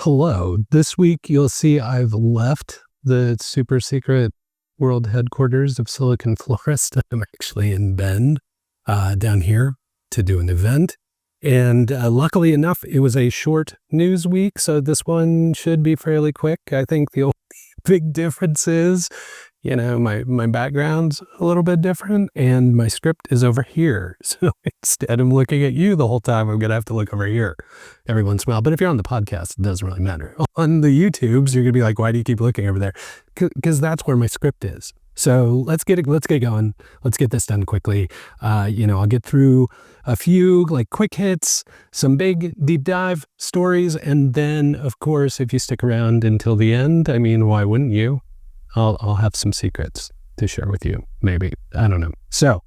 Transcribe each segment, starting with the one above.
Hello. This week, you'll see I've left the super secret world headquarters of Silicon Florist. I'm actually in Bend, down here to do an event. And luckily enough, it was a short news week, so this one should be fairly quick. I think the only big difference is, my background's a little bit different and my script is over here. So instead of looking at you the whole time, I'm going to have to look over here every once in a while. But if you're on the podcast, it doesn't really matter. On the YouTubes, you're going to be like, why do you keep looking over there? Because that's where my script is. So let's get going. Let's get this done quickly. I'll get through a few quick hits, some big deep dive stories. And then of course, if you stick around until the end, why wouldn't you? I'll have some secrets to share with you. Maybe, I don't know. So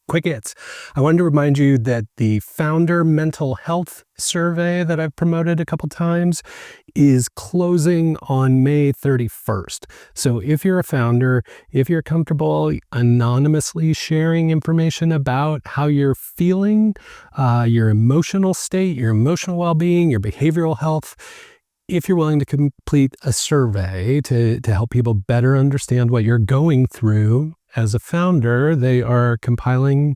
quick hits. I wanted to remind you that the Foundermental Health survey that I've promoted a couple times is closing on May 31st. So if you're a founder, if you're comfortable anonymously sharing information about how you're feeling, your emotional state, your emotional well-being, your behavioral health, if you're willing to complete a survey to help people better understand what you're going through as a founder, they are compiling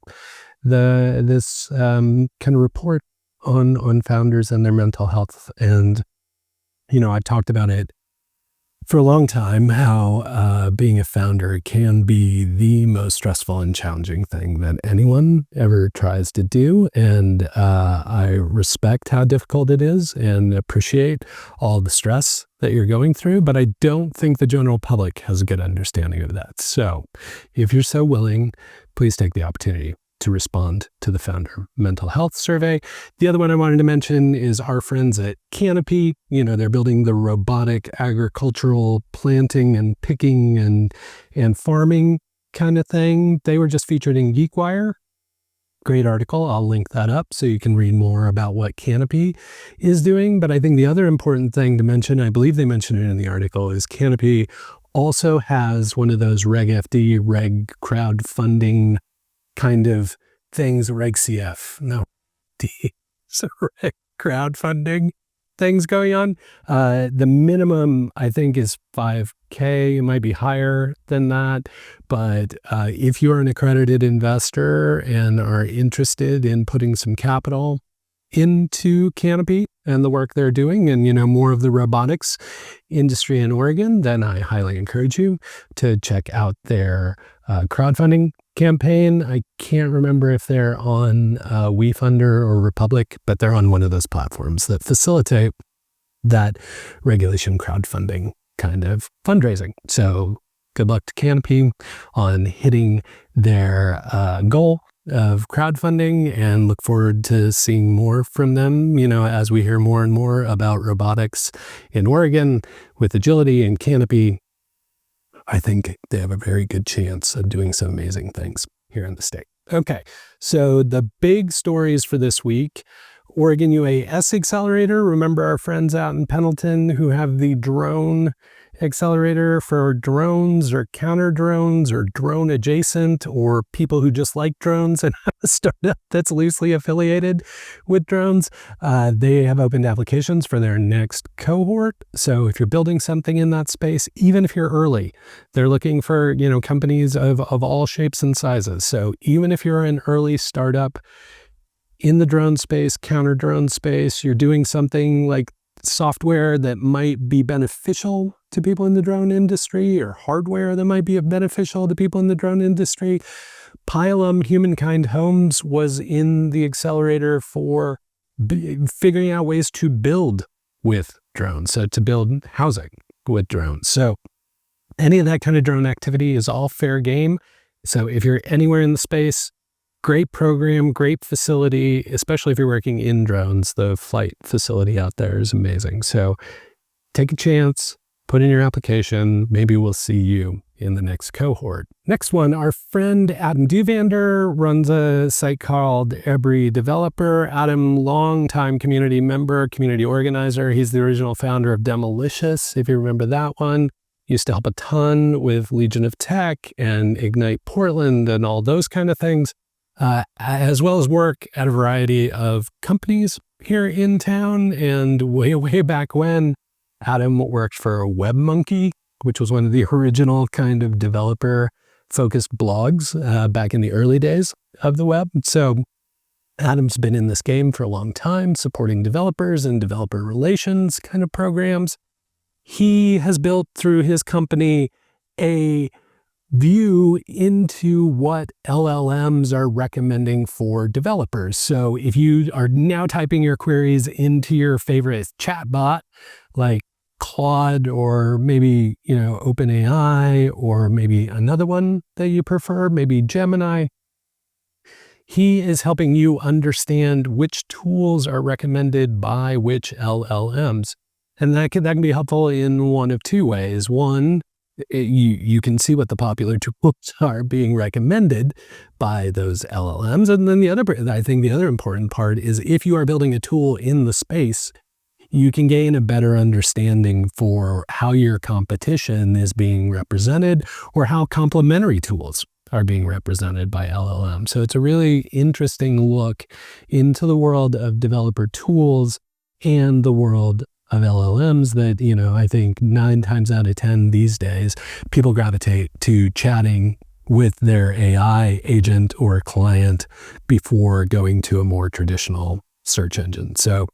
this kind of report on founders and their mental health. And, I've talked about it for a long time, how being a founder can be the most stressful and challenging thing that anyone ever tries to do. And I respect how difficult it is and appreciate all the stress that you're going through, but I don't think the general public has a good understanding of that. So if you're so willing, please take the opportunity to respond to the Founder Mental Health Survey. The other one I wanted to mention is our friends at Canopii. They're building the robotic agricultural planting and picking and farming kind of thing. They were just featured in GeekWire. Great article. I'll link that up so you can read more about what Canopii is doing. But I think the other important thing to mention, I believe they mentioned it in the article, is Canopii also has one of those Reg FD, Reg crowdfunding kind of things, Reg CF, no, D, so Reg crowdfunding things going on. The minimum, I think, is $5,000. It might be higher than that. But if you're an accredited investor and are interested in putting some capital into Canopii and the work they're doing and, more of the robotics industry in Oregon, then I highly encourage you to check out their crowdfunding campaign. I can't remember if they're on WeFunder or Republic, but they're on one of those platforms that facilitate that regulation crowdfunding kind of fundraising. So good luck to Canopii on hitting their goal of crowdfunding, and look forward to seeing more from them, as we hear more and more about robotics in Oregon with Agility and Canopii. I think they have a very good chance of doing some amazing things here in the state. Okay, so the big stories for this week: Oregon UAS Accelerator. Remember our friends out in Pendleton who have the drone accelerator for drones or counter drones or drone adjacent, or people who just like drones and have a startup that's loosely affiliated with drones. They have opened applications for their next cohort. So if you're building something in that space, even if you're early, they're looking for, companies of all shapes and sizes. So even if you're an early startup in the drone space, counter drone space, you're doing something like software that might be beneficial to people in the drone industry, or hardware that might be beneficial to people in the drone industry. Pilum Humankind Homes was in the accelerator for figuring out ways to build with drones, so to build housing with drones. So any of that kind of drone activity is all fair game. So if you're anywhere in the space, great program, great facility, especially if you're working in drones. The flight facility out there is amazing. So take a chance, put in your application. Maybe we'll see you in the next cohort. Next one, our friend Adam DuVander runs a site called Every Developer. Adam, longtime community member, community organizer. He's the original founder of Demolicious, if you remember that one. Used to help a ton with Legion of Tech and Ignite Portland and all those kind of things. As well as work at a variety of companies. here in town. And way back when, Adam worked for WebMonkey, which was one of the original kind of developer-focused blogs back in the early days of the web. So Adam's been in this game for a long time, supporting developers and developer relations kind of programs. He has built through his company a view into what LLMs are recommending for developers. So if you are now typing your queries into your favorite chatbot, like Claude or maybe, OpenAI, or maybe another one that you prefer, maybe Gemini, he is helping you understand which tools are recommended by which LLMs. And that can be helpful in one of two ways. One, you can see what the popular tools are being recommended by those LLMs. And then I think the other important part is if you are building a tool in the space, you can gain a better understanding for how your competition is being represented or how complementary tools are being represented by LLM. So it's a really interesting look into the world of developer tools and the world of LLMs that, I think 9 times out of 10 these days, people gravitate to chatting with their AI agent or client before going to a more traditional search engine. So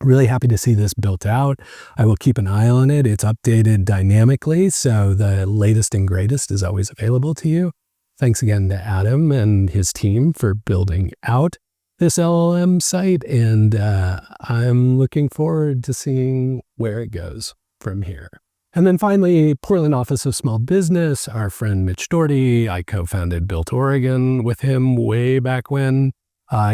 really happy to see this built out. I will keep an eye on it. It's updated dynamically, so the latest and greatest is always available to you. Thanks again to Adam and his team for building out this LLM site, and I'm looking forward to seeing where it goes from here. And then finally, Portland Office of Small Business, our friend Mitch Daugherty. I co-founded Built Oregon with him way back when.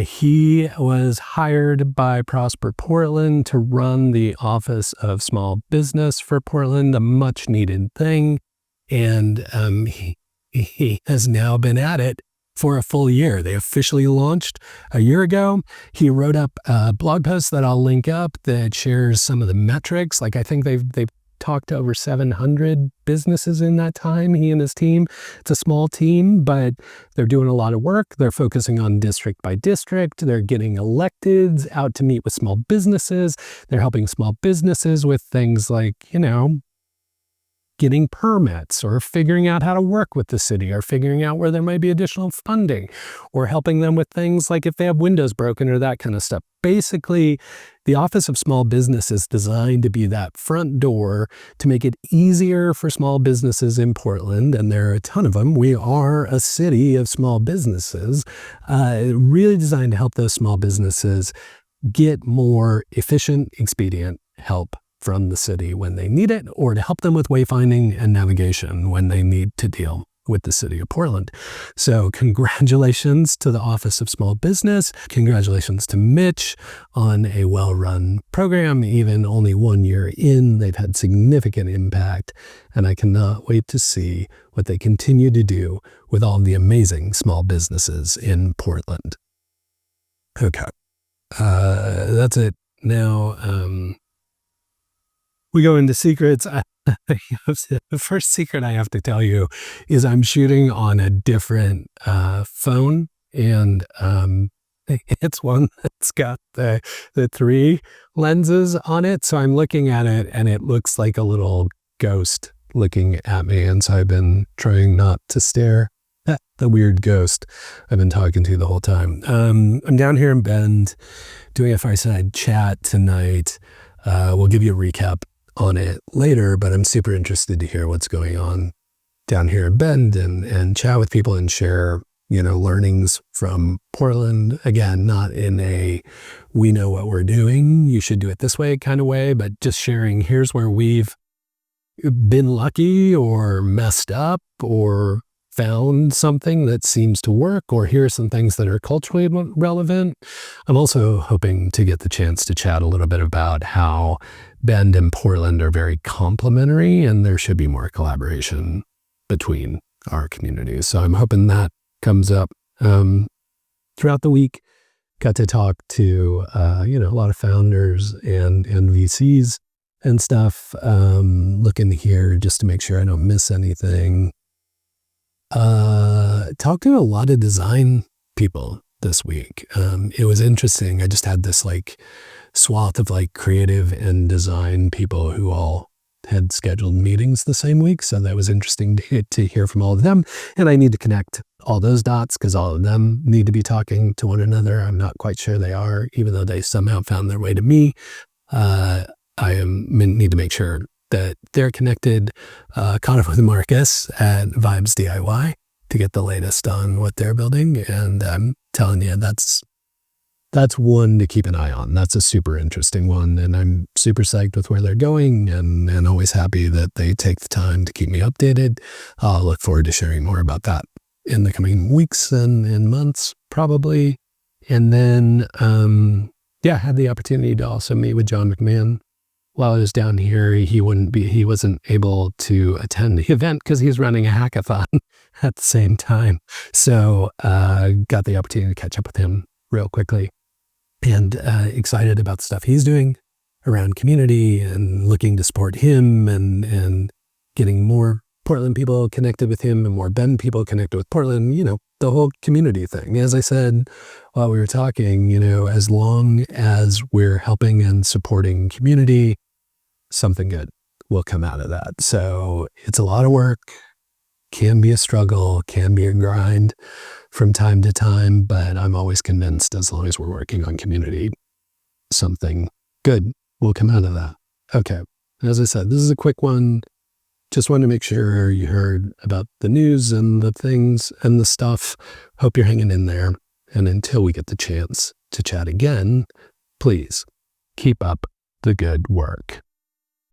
He was hired by Prosper Portland to run the Office of Small Business for Portland, a much needed thing. And he has now been at it for a full year. They officially launched a year ago. He wrote up a blog post that I'll link up that shares some of the metrics. Like I think they've talked to over 700 businesses in that time, he and his team. It's a small team, but they're doing a lot of work. They're focusing on district by district. They're getting electeds out to meet with small businesses. They're helping small businesses with things like, getting permits or figuring out how to work with the city or figuring out where there might be additional funding or helping them with things like if they have windows broken or that kind of stuff. Basically, the Office of Small Business is designed to be that front door to make it easier for small businesses in Portland, and there are a ton of them. We are a city of small businesses, really designed to help those small businesses get more efficient, expedient help from the city when they need it, or to help them with wayfinding and navigation when they need to deal with the city of Portland. So congratulations to the Office of Small Business. Congratulations to Mitch on a well-run program. Even only 1 year in, they've had significant impact, and I cannot wait to see what they continue to do with all the amazing small businesses in Portland. Okay, that's it. Now, we go into secrets. The first secret I have to tell you is I'm shooting on a different phone, and it's one that's got the 3 lenses on it. So I'm looking at it, and it looks like a little ghost looking at me. And so I've been trying not to stare at the weird ghost I've been talking to the whole time. I'm down here in Bend doing a fireside chat tonight. We'll give you a recap on it later, but I'm super interested to hear what's going on down here in Bend and chat with people and share, learnings from Portland. Again, not in a, we know what we're doing, you should do it this way kind of way, but just sharing, here's where we've been lucky or messed up or found something that seems to work, or here are some things that are culturally relevant. I'm also hoping to get the chance to chat a little bit about how Bend and Portland are very complementary, and there should be more collaboration between our communities. So I'm hoping that comes up throughout the week. Got to talk to a lot of founders and VCs and stuff. Looking here just to make sure I don't miss anything. Talk to a lot of design people this week. It was interesting. I just had this like swath of like creative and design people who all had scheduled meetings the same week. So that was interesting to hear from all of them. And I need to connect all those dots because all of them need to be talking to one another. I'm not quite sure they are, even though they somehow found their way to me. Need to make sure that they're connected, caught up with Marcus at Vibes DIY to get the latest on what they're building. And I'm telling you, that's one to keep an eye on. That's a super interesting one. And I'm super psyched with where they're going and always happy that they take the time to keep me updated. I'll look forward to sharing more about that in the coming weeks and months, probably. And then, had the opportunity to also meet with John McMahon. While I was down here, he wasn't able to attend the event because he's running a hackathon at the same time. So, got the opportunity to catch up with him real quickly and excited about the stuff he's doing around community and looking to support him and getting more Portland people connected with him and more Bend people connected with Portland, the whole community thing. As I said while we were talking, as long as we're helping and supporting community, something good will come out of that. So it's a lot of work, can be a struggle, can be a grind from time to time, but I'm always convinced as long as we're working on community, something good will come out of that. Okay. As I said, this is a quick one. Just wanted to make sure you heard about the news and the things and the stuff. Hope you're hanging in there. And until we get the chance to chat again, please keep up the good work.